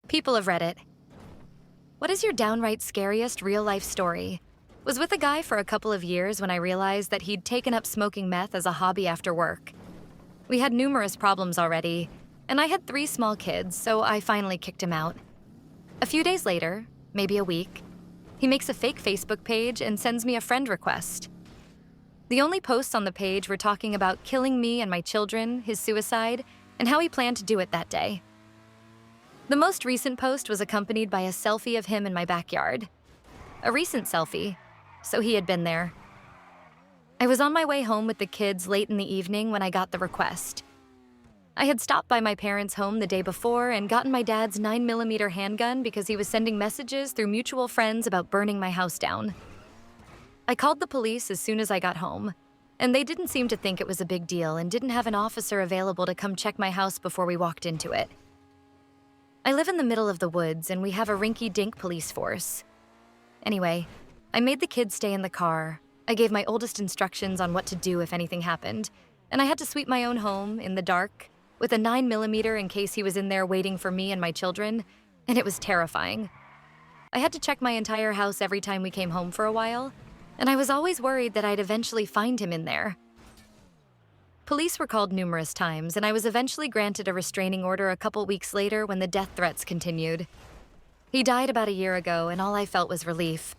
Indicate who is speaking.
Speaker 1: People of Reddit, what is your downright scariest real-life story? Was with a guy for a couple of years when I realized that he'd taken up smoking meth as a hobby after work. We had numerous problems already, and I had 3 small kids, so I finally kicked him out. A few days later, maybe a week, he makes a fake Facebook page and sends me a friend request. The only posts on the page were talking about killing me and my children, his suicide, and how he planned to do it that day. The most recent post was accompanied by a selfie of him in my backyard. A recent selfie, so he had been there. I was on my way home with the kids late in the evening when I got the request. I had stopped by my parents' home the day before and gotten my dad's 9mm handgun because he was sending messages through mutual friends about burning my house down. I called the police as soon as I got home, and they didn't seem to think it was a big deal and didn't have an officer available to come check my house before we walked into it. I live in the middle of the woods, and we have a rinky-dink police force. Anyway, I made the kids stay in the car. I gave my oldest instructions on what to do if anything happened, and I had to sweep my own home in the dark with a 9mm in case he was in there waiting for me and my children, and it was terrifying. I had to check my entire house every time we came home for a while, and I was always worried that I'd eventually find him in there. Police were called numerous times, and I was eventually granted a restraining order a couple weeks later when the death threats continued. He died about a year ago, and all I felt was relief.